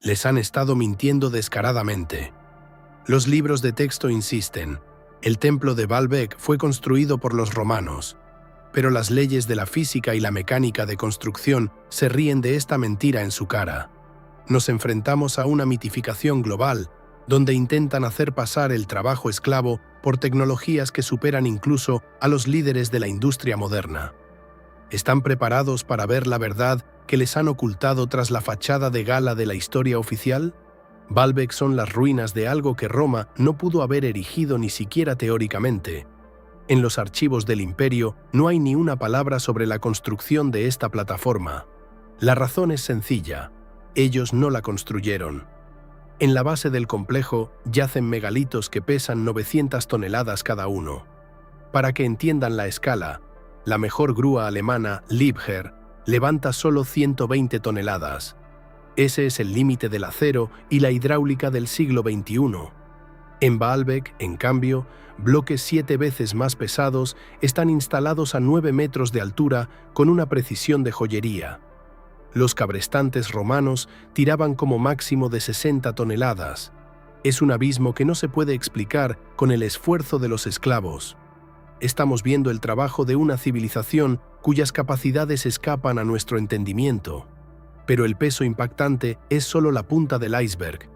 Les han estado mintiendo descaradamente. Los libros de texto insisten, el templo de Baalbek fue construido por los romanos, pero las leyes de la física y la mecánica de construcción se ríen de esta mentira en su cara. Nos enfrentamos a una mitificación global, donde intentan hacer pasar el trabajo esclavo por tecnologías que superan incluso a los líderes de la industria moderna. ¿Están preparados para ver la verdad que les han ocultado tras la fachada de gala de la historia oficial? Baalbek son las ruinas de algo que Roma no pudo haber erigido ni siquiera teóricamente. En los archivos del imperio no hay ni una palabra sobre la construcción de esta plataforma. La razón es sencilla: ellos no la construyeron. En la base del complejo yacen megalitos que pesan 900 toneladas cada uno. Para que entiendan la escala, la mejor grúa alemana, Liebherr, levanta solo 120 toneladas. Ese es el límite del acero y la hidráulica del siglo XXI. En Baalbek, en cambio, bloques 7 veces más pesados están instalados a 9 metros de altura con una precisión de joyería. Los cabrestantes romanos tiraban como máximo de 60 toneladas. Es un abismo que no se puede explicar con el esfuerzo de los esclavos. Estamos viendo el trabajo de una civilización cuyas capacidades escapan a nuestro entendimiento. Pero el peso impactante es solo la punta del iceberg.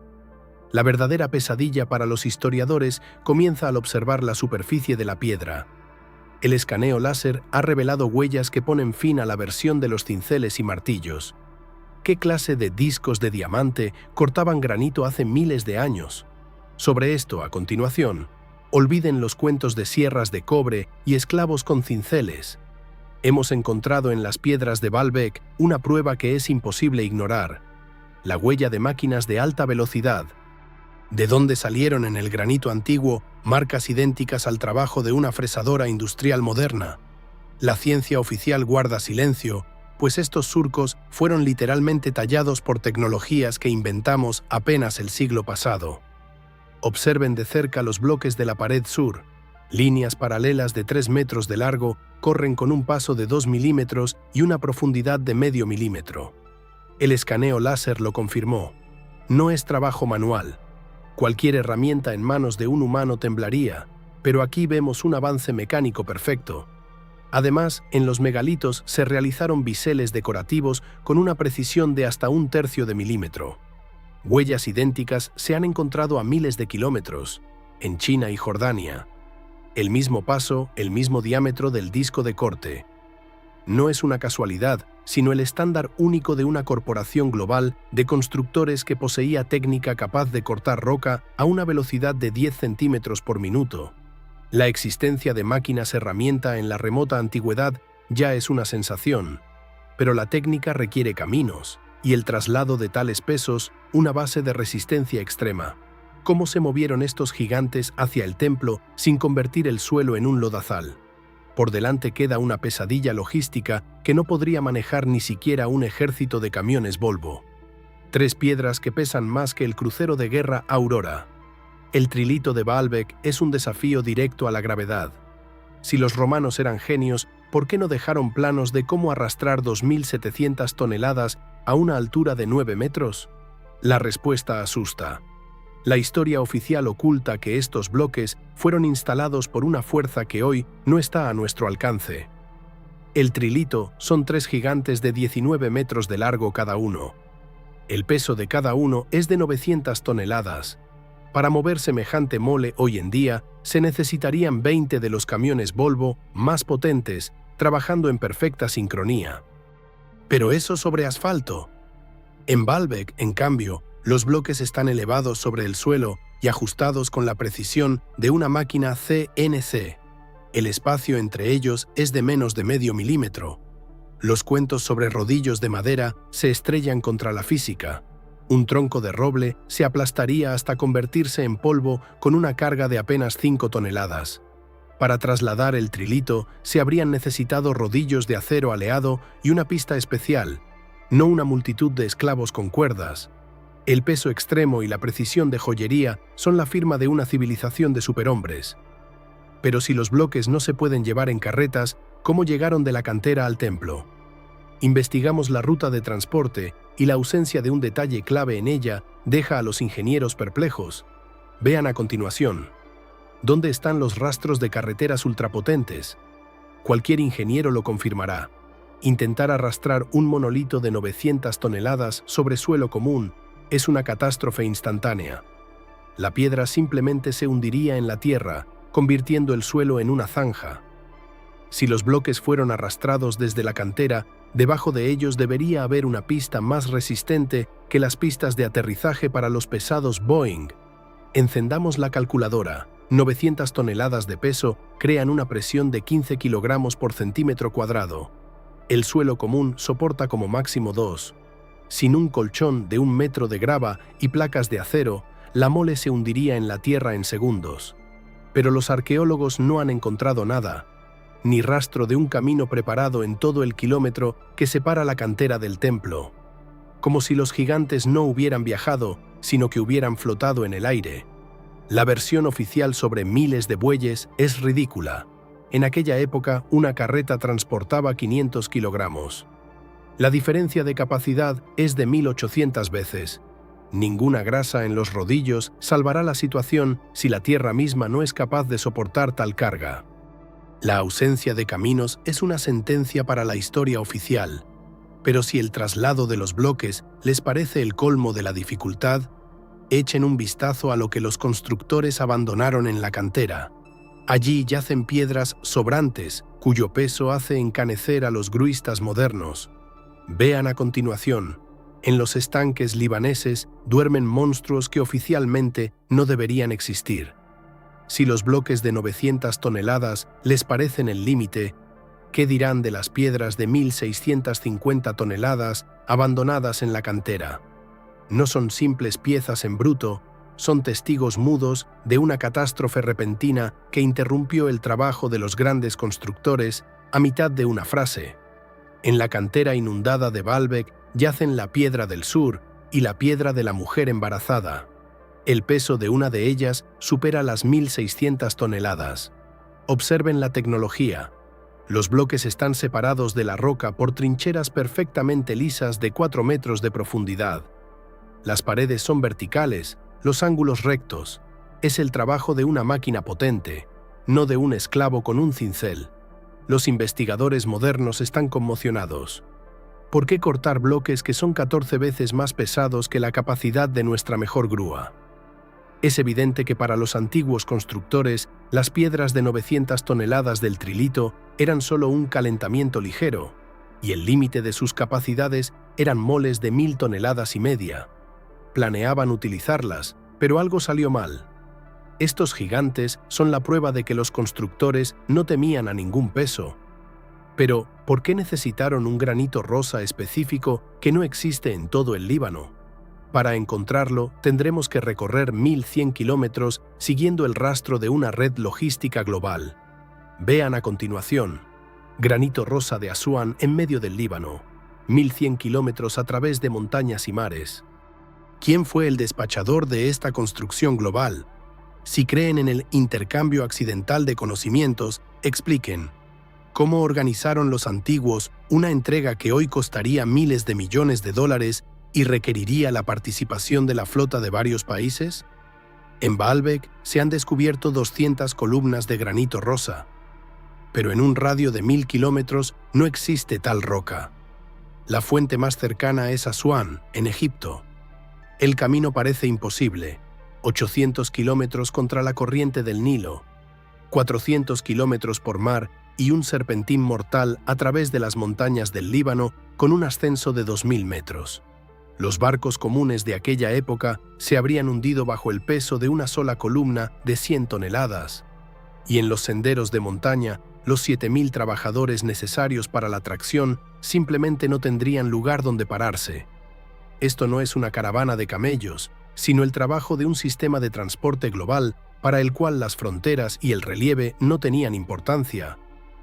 La verdadera pesadilla para los historiadores comienza al observar la superficie de la piedra. El escaneo láser ha revelado huellas que ponen fin a la versión de los cinceles y martillos. ¿Qué clase de discos de diamante cortaban granito hace miles de años? Sobre esto, a continuación, olviden los cuentos de sierras de cobre y esclavos con cinceles. Hemos encontrado en las piedras de Baalbek una prueba que es imposible ignorar: la huella de máquinas de alta velocidad. ¿De dónde salieron en el granito antiguo marcas idénticas al trabajo de una fresadora industrial moderna? La ciencia oficial guarda silencio, pues estos surcos fueron literalmente tallados por tecnologías que inventamos apenas el siglo pasado. Observen de cerca los bloques de la pared sur. Líneas paralelas de 3 metros de largo corren con un paso de 2 milímetros y una profundidad de medio milímetro. El escaneo láser lo confirmó. No es trabajo manual. Cualquier herramienta en manos de un humano temblaría, pero aquí vemos un avance mecánico perfecto. Además, en los megalitos se realizaron biseles decorativos con una precisión de hasta 1/3 de milímetro. Huellas idénticas se han encontrado a miles de kilómetros, en China y Jordania. El mismo paso, el mismo diámetro del disco de corte. No es una casualidad, sino el estándar único de una corporación global de constructores que poseía técnica capaz de cortar roca a una velocidad de 10 centímetros por minuto. La existencia de máquinas herramienta en la remota antigüedad ya es una sensación, pero la técnica requiere caminos, y el traslado de tales pesos, una base de resistencia extrema. ¿Cómo se movieron estos gigantes hacia el templo sin convertir el suelo en un lodazal? Por delante queda una pesadilla logística que no podría manejar ni siquiera un ejército de camiones Volvo. 3 piedras que pesan más que el crucero de guerra Aurora. El trilito de Baalbek es un desafío directo a la gravedad. Si los romanos eran genios, ¿por qué no dejaron planos de cómo arrastrar 2.700 toneladas a una altura de 9 metros? La respuesta asusta. La historia oficial oculta que estos bloques fueron instalados por una fuerza que hoy no está a nuestro alcance. El trilito son 3 gigantes de 19 metros de largo cada uno. El peso de cada uno es de 900 toneladas. Para mover semejante mole hoy en día, se necesitarían 20 de los camiones Volvo más potentes, trabajando en perfecta sincronía. Pero eso sobre asfalto. En Baalbek, en cambio, los bloques están elevados sobre el suelo y ajustados con la precisión de una máquina CNC. El espacio entre ellos es de menos de medio milímetro. Los cuentos sobre rodillos de madera se estrellan contra la física. Un tronco de roble se aplastaría hasta convertirse en polvo con una carga de apenas 5 toneladas. Para trasladar el trilito se habrían necesitado rodillos de acero aleado y una pista especial, no una multitud de esclavos con cuerdas. El peso extremo y la precisión de joyería son la firma de una civilización de superhombres. Pero si los bloques no se pueden llevar en carretas, ¿cómo llegaron de la cantera al templo? Investigamos la ruta de transporte y la ausencia de un detalle clave en ella deja a los ingenieros perplejos. Vean a continuación. ¿Dónde están los rastros de carreteras ultrapotentes? Cualquier ingeniero lo confirmará. Intentar arrastrar un monolito de 900 toneladas sobre suelo común es una catástrofe instantánea. La piedra simplemente se hundiría en la tierra, convirtiendo el suelo en una zanja. Si los bloques fueron arrastrados desde la cantera, debajo de ellos debería haber una pista más resistente que las pistas de aterrizaje para los pesados Boeing. Encendamos la calculadora. 900 toneladas de peso crean una presión de 15 kilogramos por centímetro cuadrado. El suelo común soporta como máximo 2. Sin un colchón de 1 metro de grava y placas de acero, la mole se hundiría en la tierra en segundos. Pero los arqueólogos no han encontrado nada, ni rastro de un camino preparado en todo el kilómetro que separa la cantera del templo. Como si los gigantes no hubieran viajado, sino que hubieran flotado en el aire. La versión oficial sobre miles de bueyes es ridícula. En aquella época, una carreta transportaba 500 kilogramos. La diferencia de capacidad es de 1800 veces. Ninguna grasa en los rodillos salvará la situación si la tierra misma no es capaz de soportar tal carga. La ausencia de caminos es una sentencia para la historia oficial, pero si el traslado de los bloques les parece el colmo de la dificultad, echen un vistazo a lo que los constructores abandonaron en la cantera. Allí yacen piedras sobrantes, cuyo peso hace encanecer a los gruistas modernos. Vean a continuación. En los estanques libaneses duermen monstruos que oficialmente no deberían existir. Si los bloques de 900 toneladas les parecen el límite, ¿qué dirán de las piedras de 1650 toneladas abandonadas en la cantera? No son simples piezas en bruto, son testigos mudos de una catástrofe repentina que interrumpió el trabajo de los grandes constructores a mitad de una frase. En la cantera inundada de Baalbek yacen la piedra del sur y la piedra de la mujer embarazada. El peso de una de ellas supera las 1600 toneladas. Observen la tecnología. Los bloques están separados de la roca por trincheras perfectamente lisas de 4 metros de profundidad. Las paredes son verticales, los ángulos rectos. Es el trabajo de una máquina potente, no de un esclavo con un cincel. Los investigadores modernos están conmocionados. ¿Por qué cortar bloques que son 14 veces más pesados que la capacidad de nuestra mejor grúa? Es evidente que para los antiguos constructores, las piedras de 900 toneladas del trilito eran solo un calentamiento ligero, y el límite de sus capacidades eran moles de 1000 toneladas y media. Planeaban utilizarlas, pero algo salió mal. Estos gigantes son la prueba de que los constructores no temían a ningún peso. Pero, ¿por qué necesitaron un granito rosa específico que no existe en todo el Líbano? Para encontrarlo, tendremos que recorrer 1100 kilómetros siguiendo el rastro de una red logística global. Vean a continuación. Granito rosa de Asuán en medio del Líbano. 1100 kilómetros a través de montañas y mares. ¿Quién fue el despachador de esta construcción global? Si creen en el intercambio accidental de conocimientos, expliquen. ¿Cómo organizaron los antiguos una entrega que hoy costaría miles de millones de dólares y requeriría la participación de la flota de varios países? En Baalbek se han descubierto 200 columnas de granito rosa, pero en un radio de 1000 kilómetros no existe tal roca. La fuente más cercana es Asuán, en Egipto. El camino parece imposible, 800 kilómetros contra la corriente del Nilo, 400 kilómetros por mar y un serpentín mortal a través de las montañas del Líbano con un ascenso de 2000 metros. Los barcos comunes de aquella época se habrían hundido bajo el peso de una sola columna de 100 toneladas. Y en los senderos de montaña, los 7000 trabajadores necesarios para la tracción simplemente no tendrían lugar donde pararse. Esto no es una caravana de camellos, sino el trabajo de un sistema de transporte global para el cual las fronteras y el relieve no tenían importancia.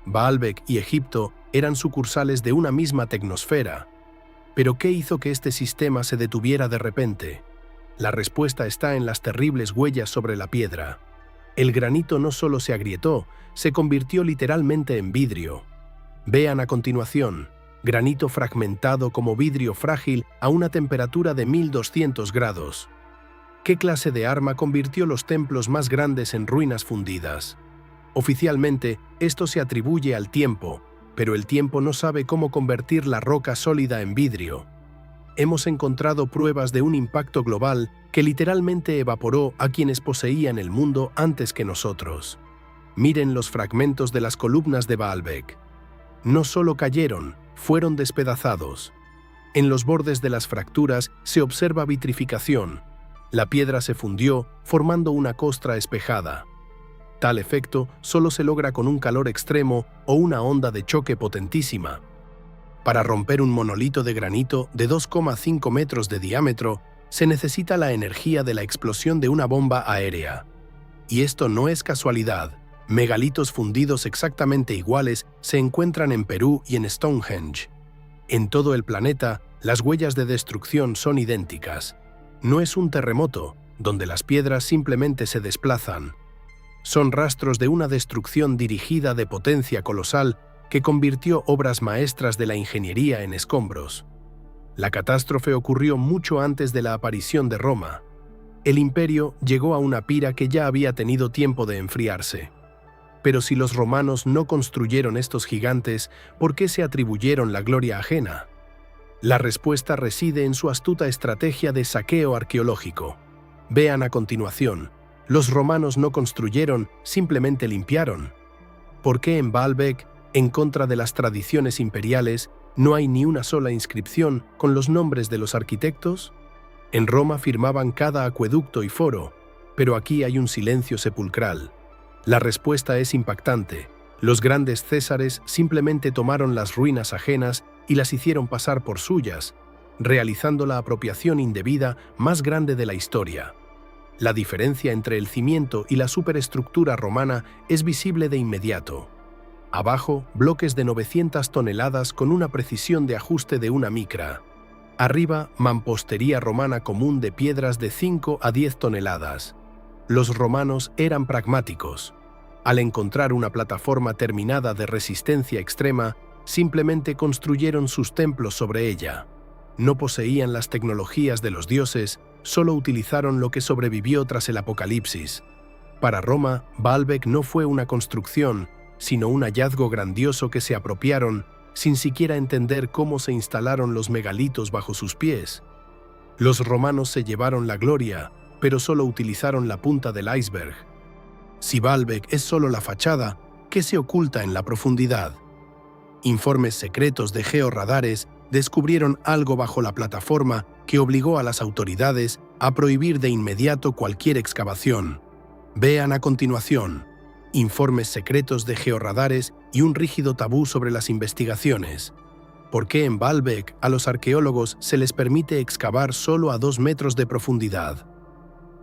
Baalbek y Egipto eran sucursales de una misma tecnosfera. ¿Pero qué hizo que este sistema se detuviera de repente? La respuesta está en las terribles huellas sobre la piedra. El granito no solo se agrietó, se convirtió literalmente en vidrio. Vean a continuación. granito fragmentado como vidrio frágil a una temperatura de 1200 grados. ¿Qué clase de arma convirtió los templos más grandes en ruinas fundidas? Oficialmente, esto se atribuye al tiempo, pero el tiempo no sabe cómo convertir la roca sólida en vidrio. Hemos encontrado pruebas de un impacto global que literalmente evaporó a quienes poseían el mundo antes que nosotros. Miren los fragmentos de las columnas de Baalbek. No solo cayeron, fueron despedazados. En los bordes de las fracturas se observa vitrificación. La piedra se fundió, formando una costra espejada. Tal efecto solo se logra con un calor extremo o una onda de choque potentísima. Para romper un monolito de granito de 2,5 metros de diámetro, se necesita la energía de la explosión de una bomba aérea. Y esto no es casualidad. Megalitos fundidos exactamente iguales se encuentran en Perú y en Stonehenge. En todo el planeta, las huellas de destrucción son idénticas. No es un terremoto, donde las piedras simplemente se desplazan. Son rastros de una destrucción dirigida de potencia colosal que convirtió obras maestras de la ingeniería en escombros. La catástrofe ocurrió mucho antes de la aparición de Roma. El imperio llegó a una pira que ya había tenido tiempo de enfriarse. Pero si los romanos no construyeron estos gigantes, ¿por qué se atribuyeron la gloria ajena? La respuesta reside en su astuta estrategia de saqueo arqueológico. Vean a continuación. Los romanos no construyeron, simplemente limpiaron. ¿Por qué en Baalbek, en contra de las tradiciones imperiales, no hay ni una sola inscripción con los nombres de los arquitectos? En Roma firmaban cada acueducto y foro, pero aquí hay un silencio sepulcral. La respuesta es impactante. Los grandes césares simplemente tomaron las ruinas ajenas y las hicieron pasar por suyas, realizando la apropiación indebida más grande de la historia. La diferencia entre el cimiento y la superestructura romana es visible de inmediato. Abajo, bloques de 900 toneladas con una precisión de ajuste de una micra. Arriba, mampostería romana común de piedras de 5 a 10 toneladas. Los romanos eran pragmáticos. Al encontrar una plataforma terminada de resistencia extrema, simplemente construyeron sus templos sobre ella. No poseían las tecnologías de los dioses, solo utilizaron lo que sobrevivió tras el apocalipsis. Para Roma, Baalbek no fue una construcción, sino un hallazgo grandioso que se apropiaron sin siquiera entender cómo se instalaron los megalitos bajo sus pies. Los romanos se llevaron la gloria, pero solo utilizaron la punta del iceberg. Si Baalbek es solo la fachada, ¿qué se oculta en la profundidad? Informes secretos de georradares descubrieron algo bajo la plataforma que obligó a las autoridades a prohibir de inmediato cualquier excavación. Vean a continuación. Informes secretos de georradares y un rígido tabú sobre las investigaciones. ¿Por qué en Baalbek a los arqueólogos se les permite excavar solo a 2 metros de profundidad?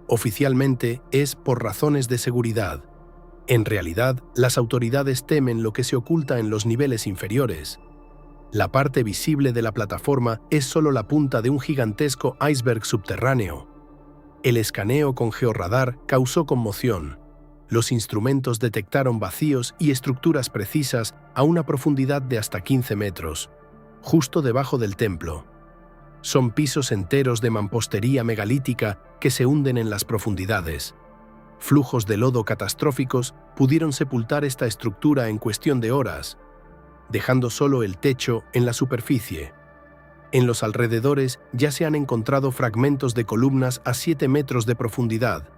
Oficialmente es por razones de seguridad. En realidad, las autoridades temen lo que se oculta en los niveles inferiores. La parte visible de la plataforma es solo la punta de un gigantesco iceberg subterráneo. El escaneo con georradar causó conmoción. Los instrumentos detectaron vacíos y estructuras precisas a una profundidad de hasta 15 metros, justo debajo del templo. Son pisos enteros de mampostería megalítica que se hunden en las profundidades. Flujos de lodo catastróficos pudieron sepultar esta estructura en cuestión de horas, dejando solo el techo en la superficie. En los alrededores ya se han encontrado fragmentos de columnas a 7 metros de profundidad,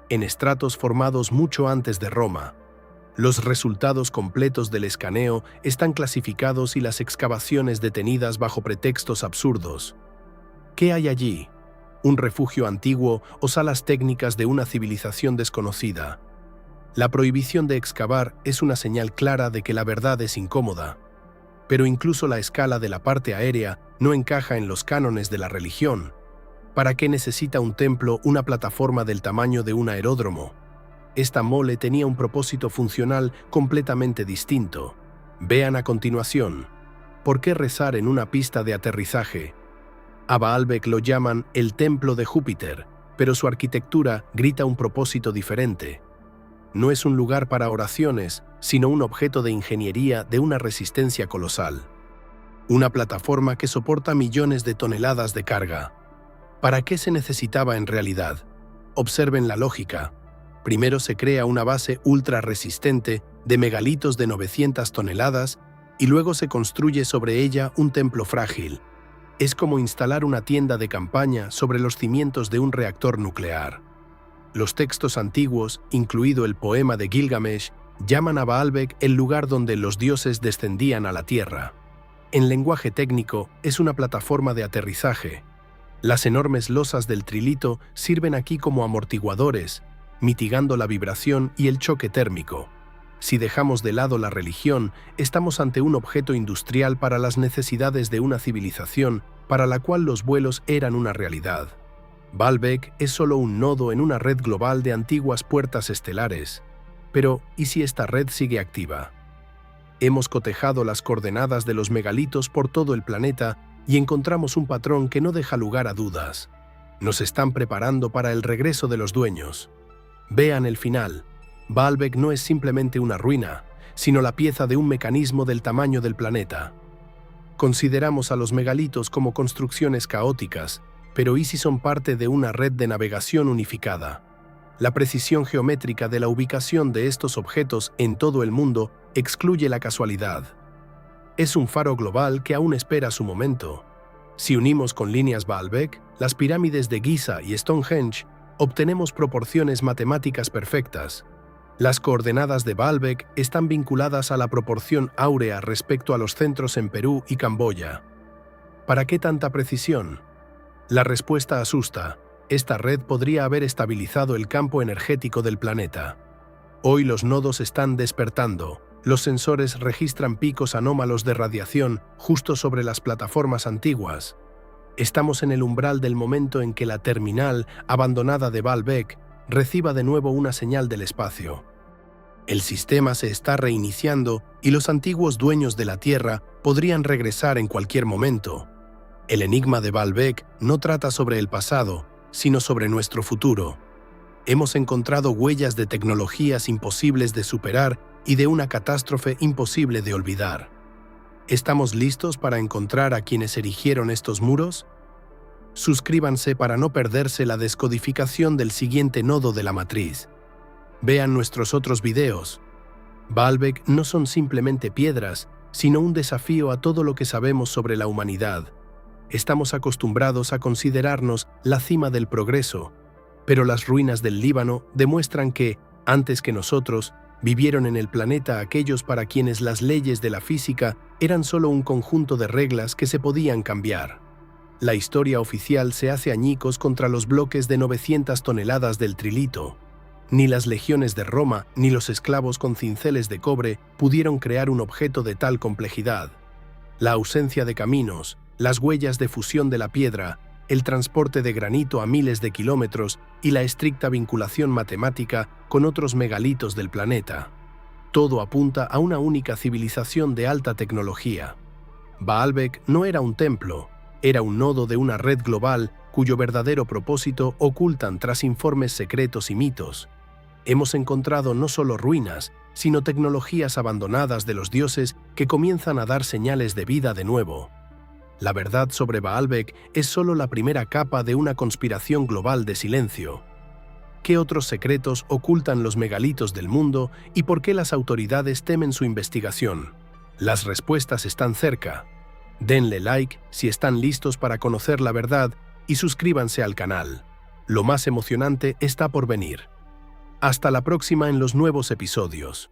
en estratos formados mucho antes de Roma. Los resultados completos del escaneo están clasificados y las excavaciones detenidas bajo pretextos absurdos. ¿Qué hay allí? ¿Un refugio antiguo o salas técnicas de una civilización desconocida? La prohibición de excavar es una señal clara de que la verdad es incómoda. Pero incluso la escala de la parte aérea no encaja en los cánones de la religión. ¿Para qué necesita un templo una plataforma del tamaño de un aeródromo? Esta mole tenía un propósito funcional completamente distinto. Vean a continuación. ¿Por qué rezar en una pista de aterrizaje? A Baalbek lo llaman el templo de Júpiter, pero su arquitectura grita un propósito diferente. No es un lugar para oraciones, sino un objeto de ingeniería de una resistencia colosal. una plataforma que soporta millones de toneladas de carga. ¿Para qué se necesitaba en realidad? Observen la lógica. Primero se crea una base ultra resistente de megalitos de 900 toneladas y luego se construye sobre ella un templo frágil. Es como instalar una tienda de campaña sobre los cimientos de un reactor nuclear. Los textos antiguos, incluido el poema de Gilgamesh, llaman a Baalbek el lugar donde los dioses descendían a la tierra. En lenguaje técnico, es una plataforma de aterrizaje. Las enormes losas del trilito sirven aquí como amortiguadores, mitigando la vibración y el choque térmico. Si dejamos de lado la religión, estamos ante un objeto industrial para las necesidades de una civilización para la cual los vuelos eran una realidad. Baalbek es solo un nodo en una red global de antiguas puertas estelares. Pero, ¿y si esta red sigue activa? Hemos cotejado las coordenadas de los megalitos por todo el planeta y encontramos un patrón que no deja lugar a dudas. Nos están preparando para el regreso de los dueños. Vean el final. Baalbek no es simplemente una ruina, sino la pieza de un mecanismo del tamaño del planeta. Consideramos a los megalitos como construcciones caóticas, pero ¿y si son parte de una red de navegación unificada? La precisión geométrica de la ubicación de estos objetos en todo el mundo excluye la casualidad. Es un faro global que aún espera su momento. Si unimos con líneas Baalbek, las pirámides de Giza y Stonehenge, obtenemos proporciones matemáticas perfectas. Las coordenadas de Baalbek están vinculadas a la proporción áurea respecto a los centros en Perú y Camboya. ¿Para qué tanta precisión? La respuesta asusta. Esta red podría haber estabilizado el campo energético del planeta. Hoy los nodos están despertando. Los sensores registran picos anómalos de radiación justo sobre las plataformas antiguas. Estamos en el umbral del momento en que la terminal abandonada de Baalbek reciba de nuevo una señal del espacio. El sistema se está reiniciando y los antiguos dueños de la Tierra podrían regresar en cualquier momento. El enigma de Baalbek no trata sobre el pasado, sino sobre nuestro futuro. Hemos encontrado huellas de tecnologías imposibles de superar y de una catástrofe imposible de olvidar. ¿Estamos listos para encontrar a quienes erigieron estos muros? Suscríbanse para no perderse la descodificación del siguiente nodo de la matriz. Vean nuestros otros videos. Baalbek no son simplemente piedras, sino un desafío a todo lo que sabemos sobre la humanidad. Estamos acostumbrados a considerarnos la cima del progreso, pero las ruinas del Líbano demuestran que, antes que nosotros, vivieron en el planeta aquellos para quienes las leyes de la física eran solo un conjunto de reglas que se podían cambiar. La historia oficial se hace añicos contra los bloques de 900 toneladas del trilito. Ni las legiones de Roma ni los esclavos con cinceles de cobre pudieron crear un objeto de tal complejidad. La ausencia de caminos, las huellas de fusión de la piedra, el transporte de granito a miles de kilómetros y la estricta vinculación matemática con otros megalitos del planeta. Todo apunta a una única civilización de alta tecnología. Baalbek no era un templo, era un nodo de una red global cuyo verdadero propósito ocultan tras informes secretos y mitos. Hemos encontrado no solo ruinas, sino tecnologías abandonadas de los dioses que comienzan a dar señales de vida de nuevo. La verdad sobre Baalbek es solo la primera capa de una conspiración global de silencio. ¿Qué otros secretos ocultan los megalitos del mundo y por qué las autoridades temen su investigación? Las respuestas están cerca. Denle like si están listos para conocer la verdad y suscríbanse al canal. Lo más emocionante está por venir. Hasta la próxima en los nuevos episodios.